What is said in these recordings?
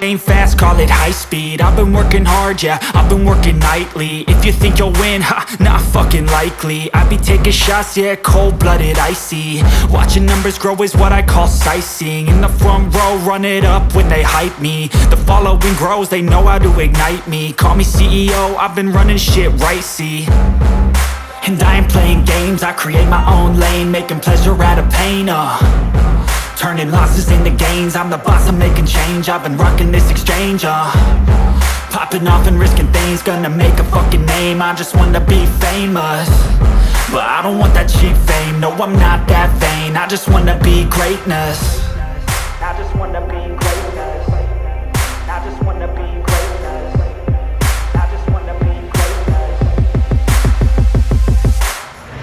Ain't fast, call it high speed. I've been working hard, yeah, I've been working nightly. If you think you'll win, ha, not fucking likely. I be taking shots, yeah, cold-blooded, icy. Watching numbers grow is what I call sightseeing. In the front row, run it up when they hype me. The following grows, they know how to ignite me. Call me CEO, I've been running shit right, see. And I ain't playing games, I create my own lane. Making pleasure out of pain, turning losses into gains. I'm the boss, I'm making change. I've been rocking this exchange, popping off and risking things. Gonna make a fucking name. I just wanna be famous, but I don't want that cheap fame. No, I'm not that vain. I just wanna be greatness. I just wanna be greatness. I just wanna be greatness. I just wanna be greatness.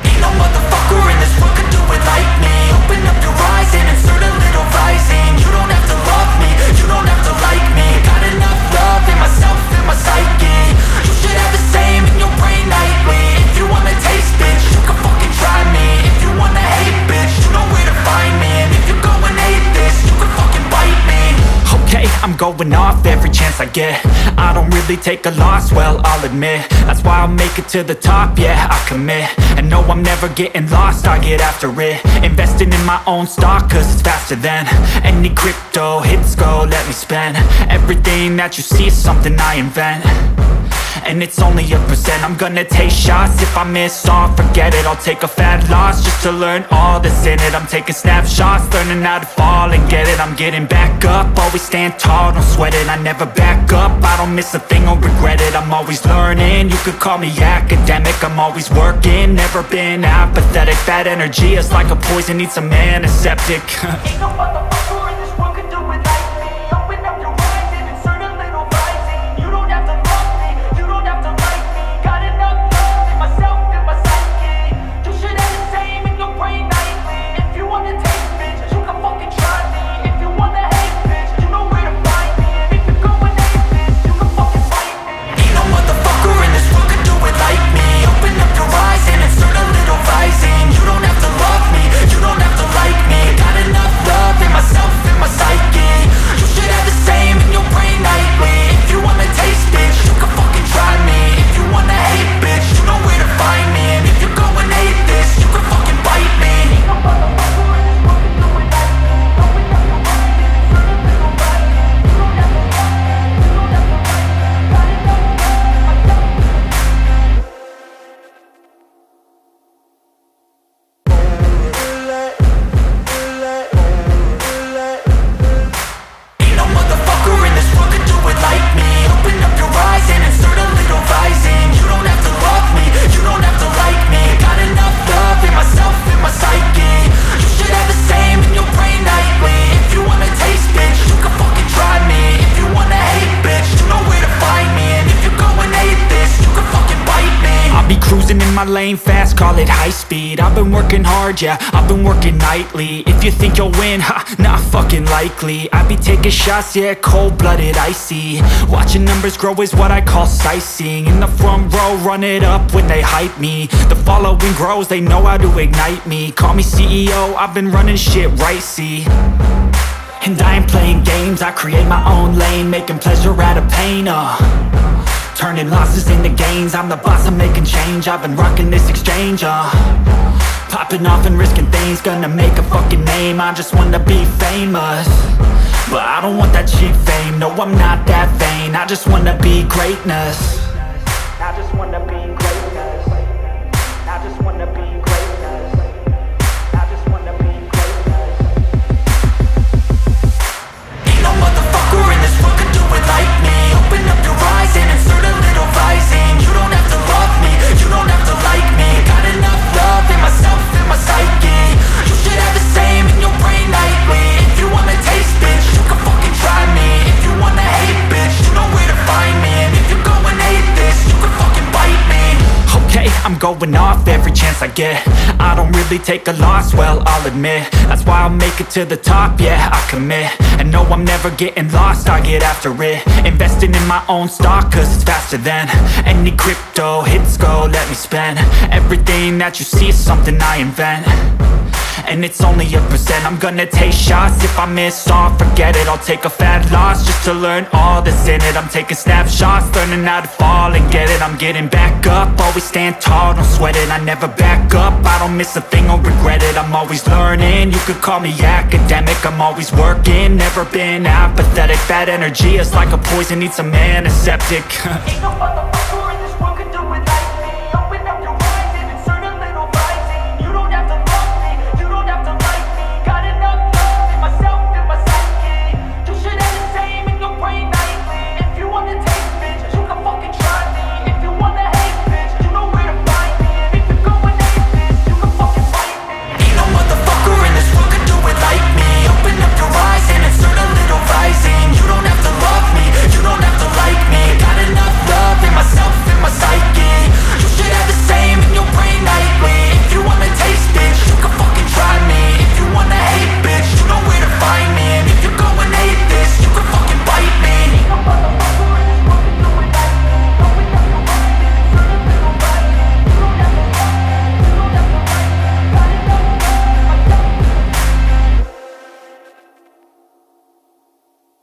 Ain't no motherfucker in this world could do it like me. Open up your eyes and insert a little rising. You don't have to love me, you don't have to like me. Got enough love in myself, in my psyche. You should have the same in your brain nightly. If you wanna taste, bitch, you can fucking try me. If you wanna hate, bitch, you know where to find me. And if you're going hate this, you can fucking bite me. Okay, I'm going off every chance I get. I don't really take a loss, well, I'll admit. That's why I'll make it to the top, yeah, I commit. And no, I'm never getting lost, I get after it. Investing in my own stock, cause it's faster than any crypto hits go, let me spend. Everything that you see is something I invent, and it's only a percent. I'm gonna take shots, if I miss all, forget it. I'll take a fat loss just to learn all that's in it. I'm taking snapshots, learning how to fall and get it. I'm getting back up, always stand tall, don't sweat it. I never back up, I don't miss a thing or regret it. I'm always learning, you could call me academic. I'm always working, never been apathetic. That energy is like a poison, needs some antiseptic. Ain't no motherfucker in this world could do it like me. Open up your eyes and insert a little rising. You don't have to love me, you don't have to like me. Got enough love in myself, in my psyche. You should have the same in your brain nightly. If you wanna taste, bitch, you can fucking try me. If you wanna hate, bitch, you know where to find me. And if you're going hate this, you can fucking fight me. Ain't no motherfucker in this world could do it like me. Open up your eyes and insert a little rising. You don't have to love me, you don't have to like me. Got enough love in myself, in my psyche. You should have the same in your brain nightly. If you wanna taste, bitch, you can fucking try me. If you wanna hate, bitch, you know where to find me. And if you're going hate this, you can fucking bite me. Ain't no motherfucker in this world can do it like me. Open up your eyes and insert a little rising. You don't have to love me, you don't have to like me. Got enough love in myself. Ain't no motherfucker in this world could do it like me. Open up your eyes and insert a little rising. You don't have to love me, you don't have to like me. Got enough love in myself, in my psyche. You should have the same in your brain nightly. If you wanna taste, bitch, you can fucking try me. If you wanna hate, bitch, you know where to find me. And if you're going hate this, you can fucking bite me. I'll be cruising in my lane fast, call it high speed. I've been working hard, yeah, I've been working nightly. If you think you'll win, ha, not fucking likely. I be taking shots, yeah, cold-blooded, icy. Watching numbers grow is what I call sightseeing. In the front row, run it up when they hype me. The following grows, they know how to ignite me. Call me CEO, I've been running shit right, see. And I ain't playing games, I create my own lane. Making pleasure out of pain, turning losses into gains. I'm the boss, I'm making change. I've been rocking this exchange, popping off and risking things. Gonna make a fucking name. I just wanna be famous, but I don't want that cheap fame. No, I'm not that vain. I just wanna be greatness. I just wanna be greatness. I just wanna be greatness. I just wanna be greatness. Ain't no motherfucker in this world could do it like me. Open up your eyes and insert a little rising. You don't have to love me, you don't have to like me. Got enough love in myself, in my psyche. You should have the same in your brain nightly. If you wanna taste, bitch, you can fucking try me. If you wanna hate, bitch, you know where to find me. And if you're going hate this, you can fucking bite me. Okay, I'm going off every chance I get. I don't really take a loss, well, I'll admit. That's why I'll make it to the top, yeah, I commit. And no, I'm never getting lost, I get after it. Investing in my own stock, cause it's faster than any crypto hits go, let me spend. Everything that you see is something I invent, and it's only a percent. I'm gonna take shots, if I miss all, forget it. I'll take a fat loss just to learn all that's in it. I'm taking snapshots, learning how to fall and get it. I'm getting back up, always stand tall, don't sweat it. I never back up, I don't miss a thing or regret it. I'm always learning, you could call me academic. I'm always working, never been apathetic. Bad energy is like a poison, needs some antiseptic. Ain't no motherfucker in this world could do it like me. Open up your eyes and insert a little rising. You don't have to love me, you don't have to like me. Got enough love in myself and my psyche. You should have the same in your brain nightly. If you wanna taste, bitch, you can fucking try me. If you wanna hate, bitch, you know where to find me. And if you're going hate, bitch, you can fucking fight me. Ain't no motherfucker in this world could do it like me. Open up your eyes and insert a little rising. You don't have to love me, you don't have to like me. Got enough love in myself and my psyche. You should have the same in your brain nightly. If you wanna taste, bitch, you can fucking try me. If you wanna hate, bitch, you know where to find me. And if you're going hate this, you can fucking bite me. Ain't no motherfucker in this world can do it like me. Open up your eyes and insert a little rising. You don't have to love me, you don't have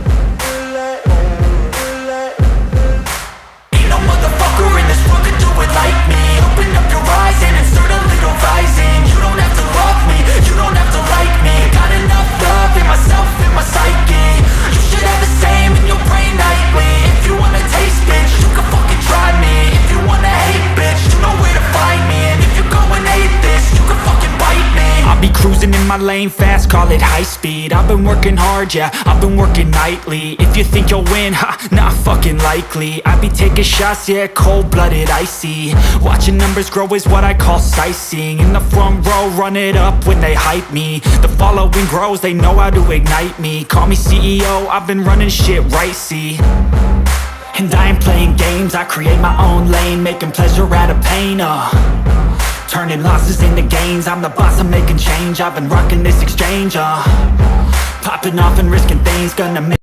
to like me. Got enough love in myself. Ain't no motherfucker in this world could do it like me. Open up your eyes and insert a little rising. You don't have to love me, you don't have to like me. Got enough love in myself and my psyche. You should have the same in your brain nightly. If you wanna taste, bitch, you can fucking try me. If you wanna hate, bitch, you know where to find me. And if you're going hate this, you can fucking bite me. I'll be cruising in my lane fast, call it high speed. I've been working hard, yeah, I've been working nightly. If you think you'll win, ha, not fucking likely. I be taking shots, yeah, cold-blooded, icy. Watching numbers grow is what I call sightseeing. In the front row, run it up when they hype me. The following grows, they know how to ignite me. Call me CEO, I've been running shit right, see. And I ain't playing games, I create my own lane. Making pleasure out of pain, turning losses into gains. I'm the boss, I'm making change. I've been rocking this exchange, popping off and risking things. Gonna make